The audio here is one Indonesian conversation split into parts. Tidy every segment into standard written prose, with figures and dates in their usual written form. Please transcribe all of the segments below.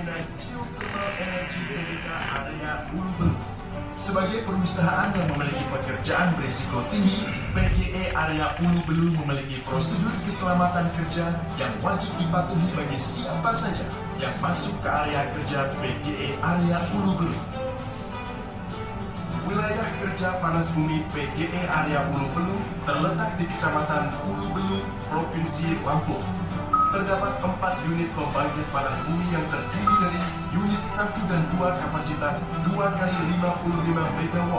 Pertamina Geothermal Energy Tbk area Ulu Belu. Sebagai perusahaan yang memiliki pekerjaan berisiko tinggi, PGE area Ulu Belu memiliki prosedur keselamatan kerja yang wajib dipatuhi bagi siapa saja yang masuk ke area kerja PGE area Ulu Belu. Wilayah kerja panas bumi PGE area Ulu Belu terletak di Kecamatan Ulu Belu, Provinsi Lampung. Terdapat 4 unit pembangkit panas bumi yang terdiri dari unit 1 dan 2 kapasitas 2 kali 55 MW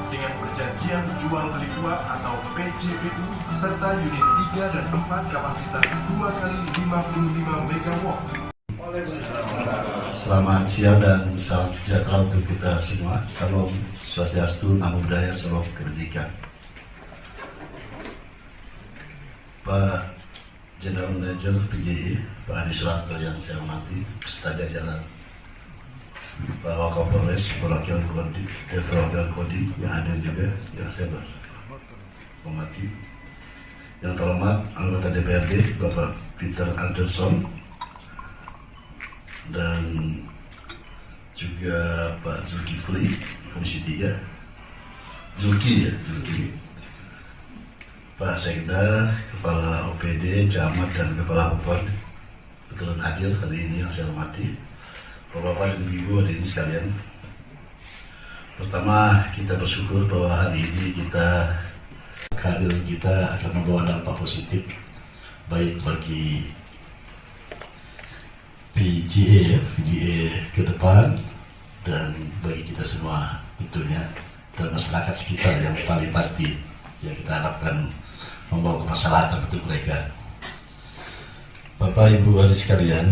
dengan perjanjian jual beli kuat atau PJBU, serta unit 3 dan 4 kapasitas 2 kali 55 MW. Selamat siang dan salam sejahtera untuk kita semua. Salam Swastiastu, Namo Buddhaya, Salam Kebajikan. Pak Jenderal Manajer PGI, Pak Adi Suranto yang saya hormati, beserta jajaran Pak Wakapolres, Perwakilan Kodim, dan Perwakilan Kodim yang hadir juga, yang saya hormati. Yang terhormat anggota DPRD, Bapak Peter Anderson, dan juga Pak Zulkifli, Komisi 3, Zulki, Pak Sekda, Kepala OPD, Camat, dan Kepala UPON kebetulan hadir hari ini yang saya hormati. Bapak-bapak dan ibu hadirin sekalian, pertama kita bersyukur bahwa hari ini kehadiran kita akan membawa dampak positif baik bagi PGE ke depan dan bagi kita semua tentunya, dan masyarakat sekitar yang paling pasti yang kita harapkan membawa kemaslahatan untuk mereka. Bapak Ibu hadirin sekalian,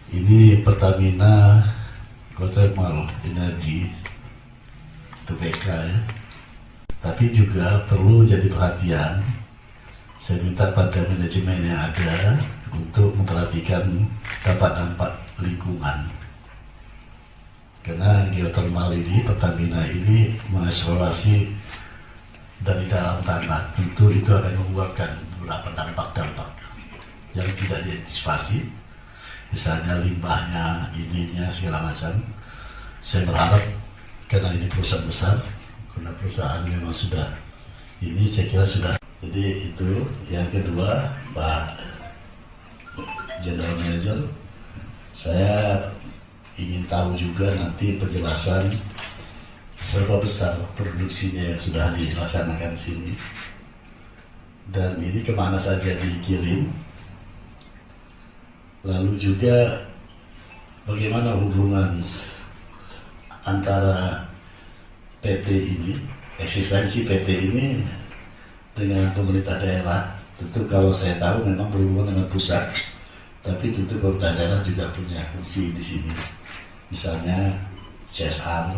ini Pertamina Geothermal Energy Tbk ya. Tapi juga perlu jadi perhatian. Saya minta pada manajemen yang ada untuk memperhatikan dampak-dampak lingkungan. Karena geothermal ini, Pertamina ini mengeksplorasi dari dalam tanah, tentu itu akan mengeluarkan beberapa dampak-dampak yang tidak diantisipasi, misalnya limbahnya, ininya, segala macam. Saya berharap, karena ini perusahaan besar, karena perusahaan memang sudah, ini saya kira sudah. Jadi itu. Yang kedua, Pak General Manager, saya ingin tahu juga nanti penjelasan seberapa besar produksinya yang sudah dilaksanakan di sini, dan ini kemana saja dikirim, lalu juga bagaimana hubungan antara PT ini, eksistensi PT ini dengan pemerintah daerah. Tentu kalau saya tahu memang berhubungan dengan pusat, tapi tentu pemerintah daerah juga punya fungsi di sini, misalnya CSR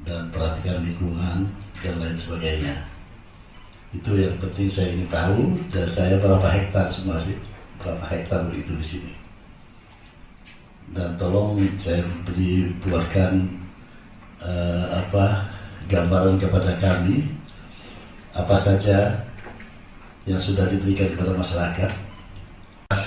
dan perhatian lingkungan dan lain sebagainya. Itu yang penting saya ingin tahu, dan saya berapa hektar semua sih, berapa hektar itu di sini. Dan tolong saya buatkan gambaran kepada kami apa saja yang sudah diberikan kepada masyarakat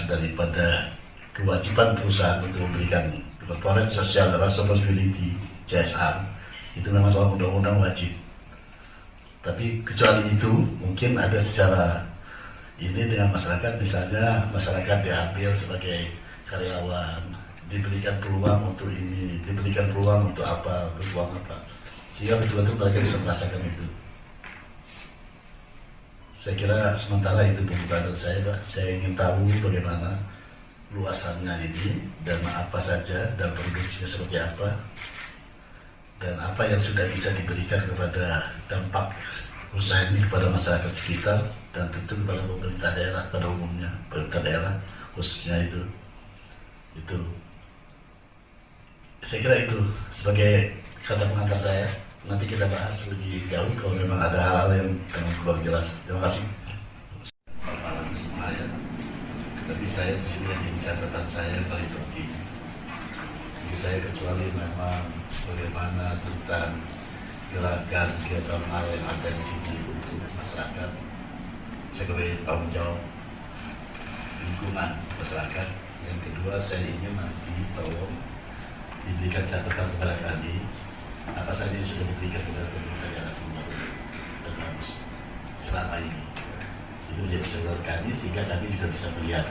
daripada kewajiban perusahaan untuk memberikan corporate social responsibility CSR. Itu memang dalam undang-undang wajib. Tapi kecuali itu, mungkin ada secara ini dengan masyarakat, misalnya masyarakat diambil sebagai karyawan, diberikan peluang untuk ini, diberikan peluang untuk apa, peluang apa, sehingga betul-betul mereka bisa merasakan itu. Saya kira sementara itu pembukaan saya, Pak. Saya ingin tahu bagaimana luasannya ini, dan apa saja, dan produksinya seperti apa, dan apa yang sudah bisa diberikan kepada dampak usaha ini kepada masyarakat sekitar, dan tentu kepada pemerintah daerah pada umumnya, pemerintah daerah khususnya itu. Saya kira itu sebagai kata pengantar saya. Nanti kita bahas lebih jauh kalau memang ada hal-hal yang kurang jelas. Terima kasih. Malam semua ya. Tapi saya di sini yang jadi catatan saya yang paling penting. Jadi saya kecuali memang bagaimana tentang gerakan geothermal yang ada di sini untuk masyarakat sebagai tanggung jawab lingkungan masyarakat, Yang kedua, saya ingin nanti tolong diberikan catatan kepada kami apa saja yang sudah diberikan kepada pemerintah daerah Terbagus selama ini. Itu menjadi catatan kami sehingga kami juga bisa melihat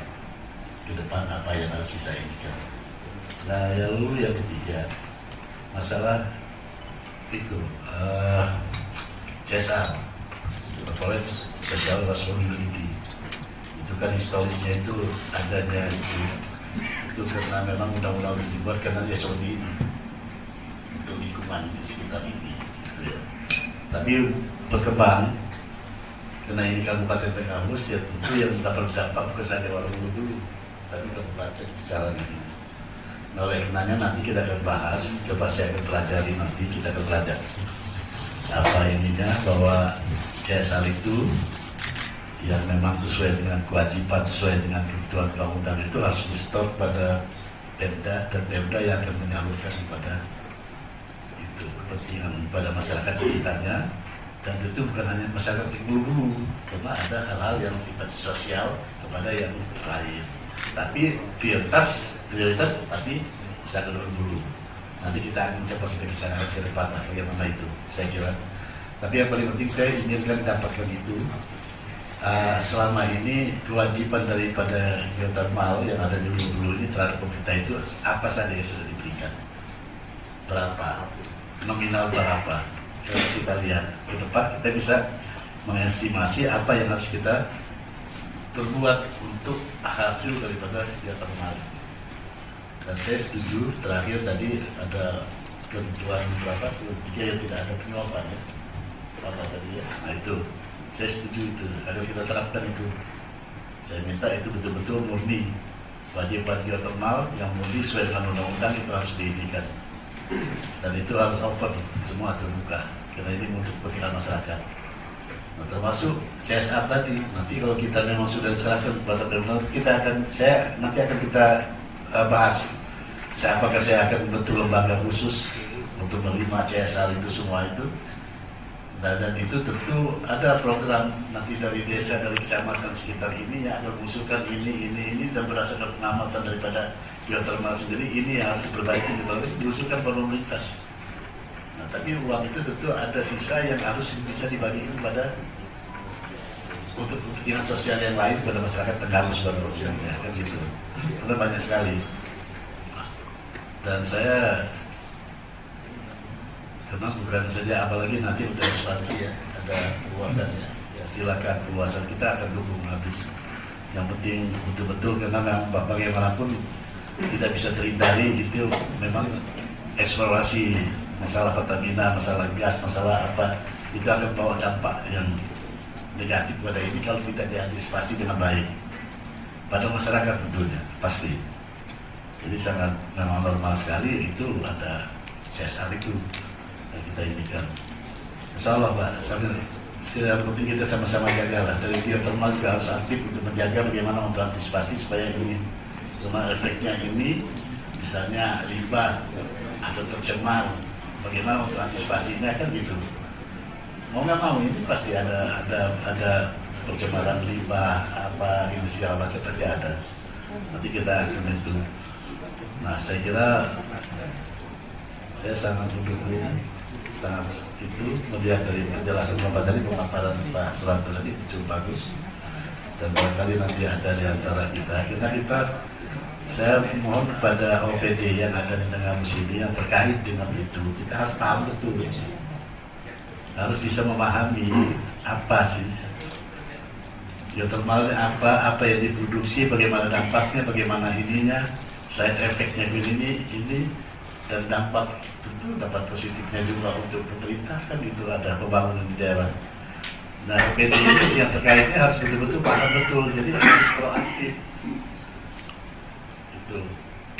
ke depan apa yang harus bisa inikan. Nah, lalu yang ketiga, masalah itu CSR, Corporate Social Responsibility. Itu kan historisnya itu adanya itu karena memang undang-undang itu dibuat karena dia seperti ini untuk lingkungan di sekitar ini, gitu ya. Tapi berkembang karena ini Kabupaten Tengahmus, ya tentu yang dapat dampak bukan saja Warugunung dulu, tapi kabupaten secara ini. Nah, oleh karenanya nanti kita akan bahas, coba saya akan pelajari nanti, kita akan belajar apa ininya, bahwa CSR itu yang memang sesuai dengan kewajiban, sesuai dengan kebutuhan undang-undang itu harus di-stop pada Pemda, dan Pemda yang akan menyalurkan kepada itu kepentingan pada masyarakat sekitarnya. Dan tentu bukan hanya masyarakat yang dulu, karena ada hal-hal yang sifat sosial kepada yang lain. Tapi prioritas pasti masyarakat dulu. Nanti kita akan coba kita bicarakan ke depan bagaimana itu, saya kira. Tapi yang paling penting saya inginkan dapatkan itu selama ini kewajiban daripada geothermal yang ada di hulu ini terhadap pemerintah itu apa saja yang sudah diberikan, berapa, nominal berapa. Kalau kita lihat ke depan kita bisa mengestimasi apa yang harus kita terbuat untuk hasil daripada geothermal. Dan saya setuju terakhir tadi ada ketentuan berapa, tiga yang tidak ada penyuapan ya. Apa tadi ya? Nah itu saya setuju itu, agar kita terapkan itu. Saya minta itu betul-betul murni kewajiban geothermal yang murni sesuai dengan undang-undang itu harus diinginkan. Dan itu harus open, semua terbuka, karena ini untuk kepentingan masyarakat. Nah, termasuk CSR tadi, nanti kalau kita memang sudah diserahkan kepada pemerintah, nanti akan kita bahas. Apakah saya akan bentuk lembaga khusus untuk menerima CSR itu semua itu. Dan itu tentu ada program nanti dari desa, dari kecamatan sekitar ini yang akan mengusulkan ini dan berdasarkan pengamatan daripada geothermal sendiri ini yang harus diperbaiki diusulkan pemerintah. Nah, tapi uang itu tentu ada sisa yang harus bisa dibagi kepada untuk kepentingan sosial yang lain pada masyarakat Tengahmus ya, kan gitu. Karena banyak sekali. Dan saya karena bukan saja, apalagi nanti untuk ekspansi ya, ada perluasannya. Ya, silakan perluasan kita akan dukung habis. Yang penting betul-betul karena memang bagaimanapun tidak bisa terhindari itu memang eksplorasi masalah Pertamina, masalah gas, masalah apa itu akan membawa dampak yang negatif pada ini kalau tidak diantisipasi dengan baik pada masyarakat tentunya pasti. Jadi sangat memang normal sekali itu ada CSR itu. Kita indikan, insya Allah Pak, yang penting kita sama-sama jagalah. Dari geothermal juga harus aktif untuk menjaga bagaimana untuk antisipasi supaya ini, cuma efeknya ini, misalnya limbah atau tercemar, bagaimana untuk antisipasinya kan gitu. Mau nggak mau ini pasti ada pencemaran limbah apa ini segala macam pasti ada. Nanti kita akan itu. Nah saya kira saya sangat mendukung. Sangat itu melihat dari penjelasan Bapak tadi, pemaparan Pak Suranto tadi cukup bagus, dan barangkali nanti ada di antara kita saya mohon kepada OPD yang ada di Tengahmus ini yang terkait dengan itu, kita harus paham betul, harus bisa memahami apa sih geothermal, apa yang diproduksi, bagaimana dampaknya, bagaimana ininya, side efeknya ini dan dampak tentu dapat positifnya juga untuk pemerintah kan itu ada pembangunan di daerah. Nah OPD ini yang terkaitnya harus betul-betul paham betul, jadi harus proaktif itu,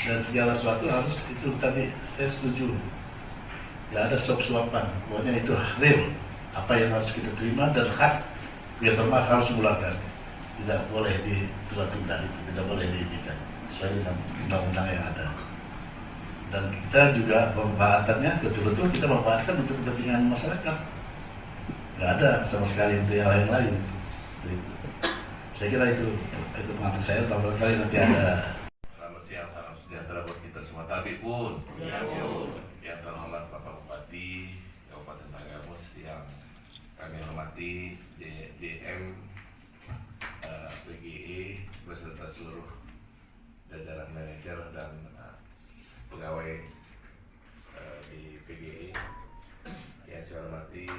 dan segala sesuatu harus itu tadi saya setuju, nggak ada suap-suapan, pokoknya itu real apa yang harus kita terima dan hak geothermal harus mengeluarkan, tidak boleh ditunda-tunda, itu tidak boleh diinginkan sesuai dengan undang-undang yang ada. Dan kita juga pemanfaatannya betul-betul kita manfaatkan untuk kepentingan masyarakat. Nggak ada sama sekali untuk yang lain-lain. Itu. Saya kira itu pengantar saya, barangkali nanti ada. semua tabik pun. Ya, Bu. Yang terhormat Bapak Bupati Kabupaten Tanggamus yang kami hormati, JM PGE beserta seluruh jajaran manajer dan pegawai di PGE. Yang saya hormati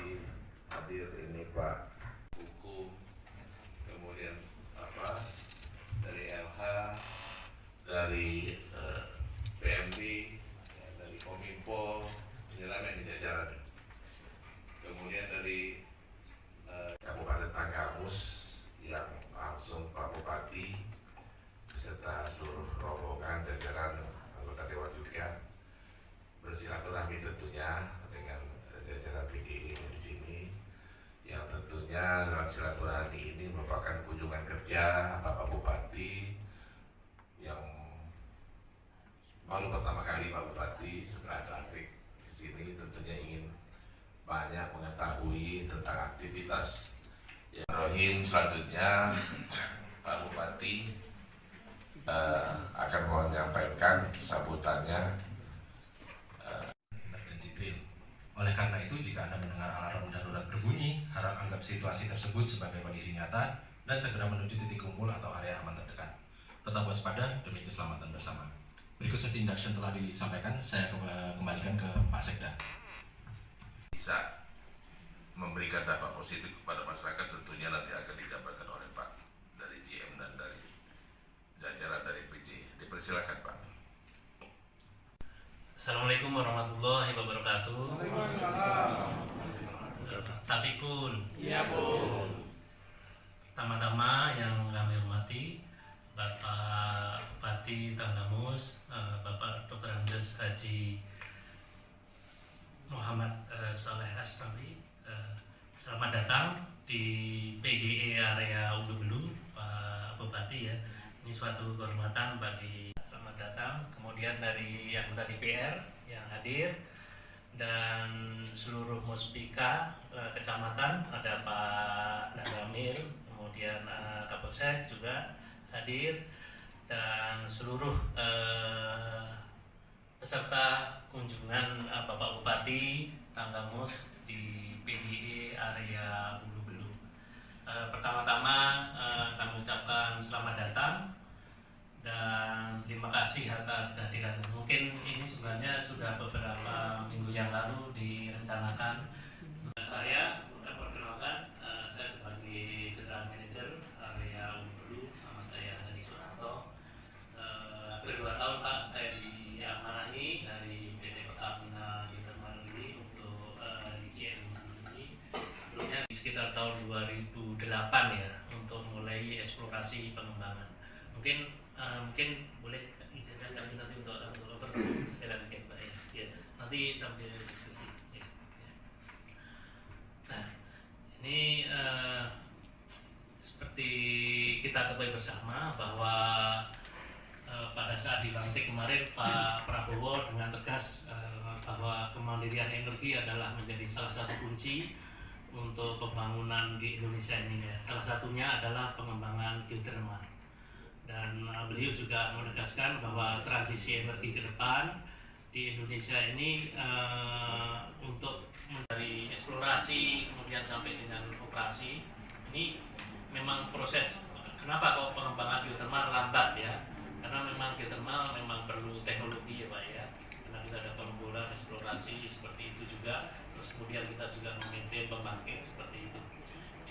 hadir ini Pak Hukum, kemudian dari LH, dari PMD, dari Kominfo, penyelamatan jajaran, kemudian dari Kabupaten Tanggamus yang langsung Pak Bupati beserta seluruh rombongan jajaran anggota Dewan juga bersilaturahmi tentunya dengan jajaran PGI di sini, yang tentunya dalam silaturahmi ini merupakan kunjungan kerja Bapak Bupati yang baru pertama kali Pak Bupati setelah dilantik di sini, tentunya ingin banyak mengetahui tentang aktivitas yang Rohim. Selanjutnya Pak Bupati akan menyampaikan sambutannya. Emergency drill. Oleh karena itu, jika Anda mendengar alarm darurat berbunyi, harap anggap situasi tersebut sebagai kondisi nyata dan segera menuju titik kumpul atau area aman terdekat. Tetap waspada demi keselamatan bersama. Berikut safety induction telah disampaikan, saya kembalikan ke Pak Sekda. Bisa memberikan dampak positif kepada masyarakat tentunya nanti akan dijabarkan oleh Pak dari GM dan dari jajaran dari PJ. Dipersilakan Pak. Assalamualaikum warahmatullahi wabarakatuh. Tapi pun, Ya, Bu. pertama-tama yang kami hormati Bapak Bupati Tanggamus, Bapak Dr. Andes Haji Muhammad Saleh Asnawi. Selamat datang di PGE area Ulu Belu, Pak Bupati ya. Ini suatu kehormatan bagi. Selamat datang. Kemudian dari anggota DPR yang hadir dan seluruh muspika kecamatan, ada Pak Nadamil, kemudian Kapolsek juga hadir, dan seluruh peserta kunjungan Bapak Bupati Tanggamus di PGE area Ulu Belu. Pertama-tama kami ucapkan selamat datang dan terima kasih atas kehadiran. Mungkin ini sebenarnya sudah beberapa minggu yang lalu direncanakan. Saya perkenalkan, saya sebagai General Manager area Ulu Belu, nama saya Hadi Sunarto. Hampir 2 tahun Pak saya diamanahi dari PT Pertamina Geothermal ini untuk di JM ini. Sebelumnya sekitar tahun 2008 ya, untuk mulai eksplorasi pengembangan. Mungkin boleh izinkan kami nanti untuk overview sekali lagi Pak ya. Nanti sambil diskusi ya. Nah, ini seperti kita ketahui bersama bahwa pada saat dilantik kemarin Pak Prabowo dengan tegas bahwa kemandirian energi adalah menjadi salah satu kunci untuk pembangunan di Indonesia ini ya. Salah satunya adalah pengembangan geothermal. Dan beliau juga menegaskan bahwa transisi energi ke depan di Indonesia ini untuk dari eksplorasi kemudian sampai dengan operasi ini memang proses. Kenapa kok pengembangan geothermal lambat ya? Karena memang geothermal memang perlu teknologi ya Pak ya. Karena kita ada pemboran eksplorasi seperti itu juga. Terus kemudian kita juga memaintain pembangkit seperti itu.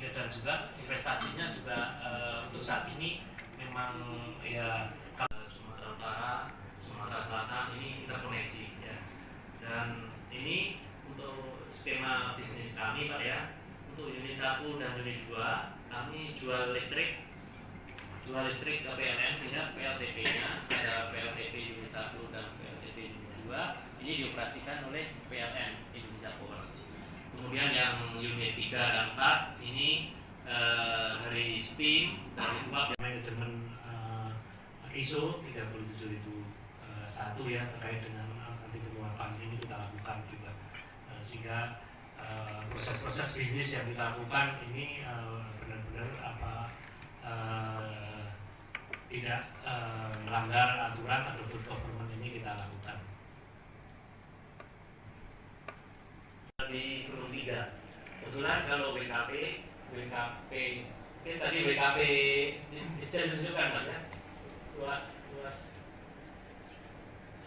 Dan juga investasinya juga untuk saat ini memang ya Sumatera Utara, Sumatera Selatan ini interkoneksi ya. Dan ini untuk skema bisnis kami Pak ya. Untuk unit 1 dan unit 2 kami jual listrik ke PLN, sehingga PLTP-nya ada PLTP unit 1 dan PLTP unit 2 ini dioperasikan oleh PLN Indonesia Power. Kemudian yang unit 3 dan 4 ini dari steam, dari uap dan manajemen ISO 37001 ya, terkait dengan nanti penguapan ini kita lakukan juga, sehingga proses-proses bisnis yang kita lakukan ini benar-benar tidak melanggar aturan atau good government ini kita lakukan. Di grup 3, kebetulan kalau WKP ini tadi WKP saya tunjukkan Mas ya, luas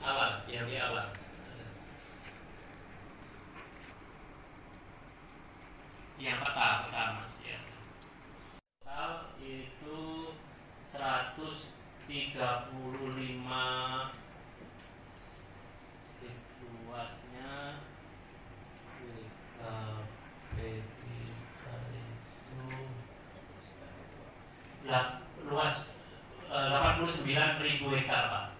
awal, yang di awal. Yang peta Mas ya. Total itu 135, luasnya luas 89.000 hektar Pak,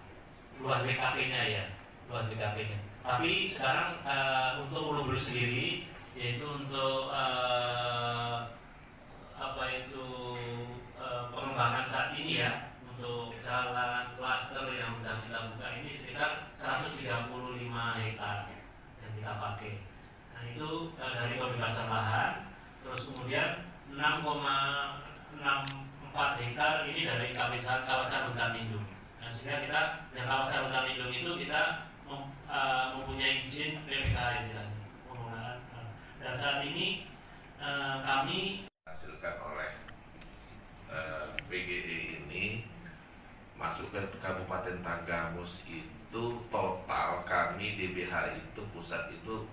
luas BKP-nya ya, luas BKP-nya. Tapi sekarang untuk Ulu Belu sendiri, yaitu untuk pengembangan saat ini ya, untuk jalan klaster yang sudah kita buka ini sekitar 135 hektar yang kita pakai. Nah itu dari pembebasan lahan, terus kemudian 6,64 hektar ini dari kawasan hutan lindung. Nah, sehingga kita yang kawasan hutan lindung itu kita mempunyai izin PPKH istilahnya penggunaan. Dan saat ini kami hasilkan oleh PGE ini masuk ke Kabupaten Tanggamus itu total kami DBH itu pusat itu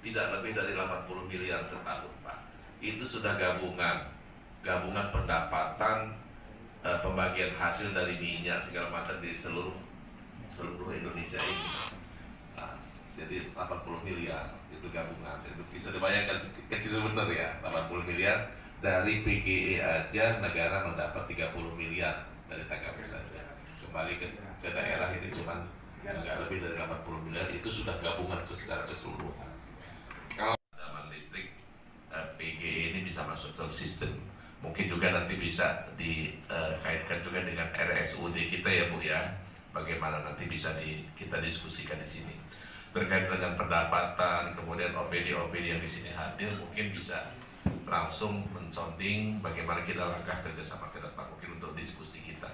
tidak lebih dari 80 miliar setahun Pak. Itu sudah gabungan pendapatan, pembagian hasil dari minyak segala macam di seluruh Indonesia ini. Nah, jadi 80 miliar itu gabungan. Itu bisa dibayangkan kecil bener ya, 80 miliar dari PGE aja negara mendapat 30 miliar dari Tanggamus saja. Kembali ke daerah ini cuma nggak lebih dari 80 miliar, itu sudah gabungan secara keseluruhan. Kalau pemadaman listrik PGE ini bisa masuk ke sistem, mungkin juga nanti bisa dikaitkan juga dengan RSUD kita ya Bu ya, bagaimana nanti bisa kita diskusikan di sini terkait dengan pendapatan, kemudian OPD yang di sini hadir, mungkin bisa langsung mensonding bagaimana kita langkah kerjasama ke depan mungkin untuk diskusi kita.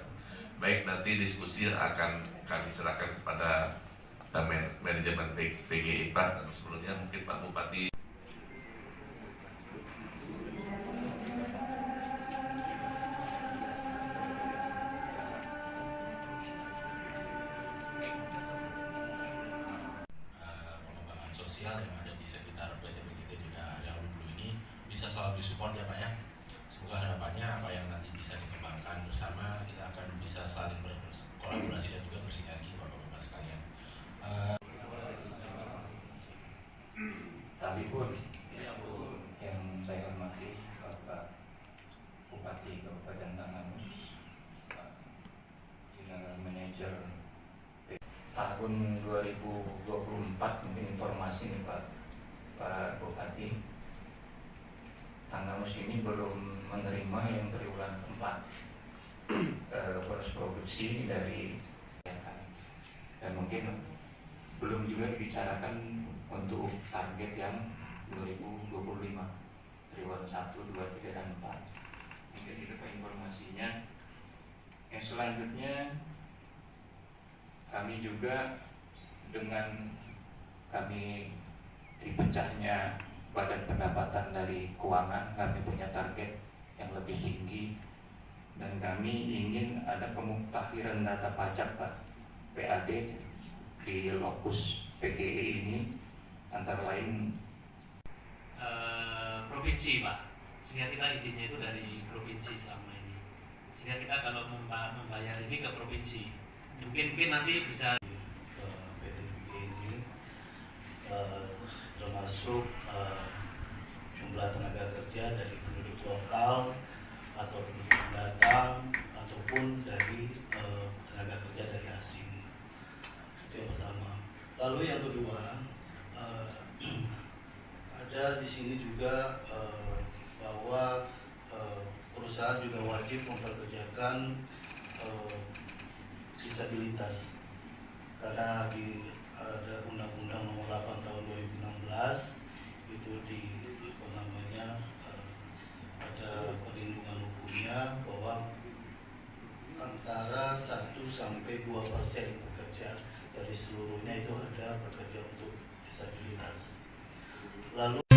Baik, nanti diskusi akan kami serahkan kepada manajemen PGE Pak, dan sebelumnya mungkin Pak Bupati. Pengembangan sosial yang ada di sekitar PT PGT di area Ulu Belu ini bisa selalu disupport ya Pak ya. Semoga harapannya apa yang nanti bisa dikembangkan bersama, kita akan bisa saling berkolaborasi dan juga bersinergi Bapak-Bapak sekalian. Tapi pun yang saya hormati Bapak Bupati Kabupaten Tanggamus, Pak General Manager tahun 2024, mungkin informasi nih Pak Bupati, Tanggamus ini belum menerima yang triwulan keempat bonus produksi dari dan mungkin belum juga dibicarakan untuk target yang 2025 triwulan 1, 2, 3, dan 4. Mungkin itu Pak informasinya. Yang selanjutnya kami juga dengan kami dipecahnya badan pendapatan dari keuangan, kami punya target yang lebih tinggi dan kami ingin ada pemuktahiran data pajak Pak, PAD di lokus PGE ini antara lain provinsi Pak, sehingga kita izinnya itu dari provinsi selama ini, sehingga kita kalau membayar ini ke provinsi mungkin nanti bisa PT PGE ini termasuk jumlah tenaga kerja dari penduduk lokal atau penduduk pendatang ataupun dari tenaga kerja dari asing. Itu yang pertama. Lalu yang kedua, ada di sini juga bahwa perusahaan juga wajib memperkerjakan disabilitas, karena ada Undang-Undang Nomor 8 Tahun 2016 itu ada perlindungan hukumnya bahwa pekerja dari seluruhnya itu ada pekerja untuk disabilitas. Lalu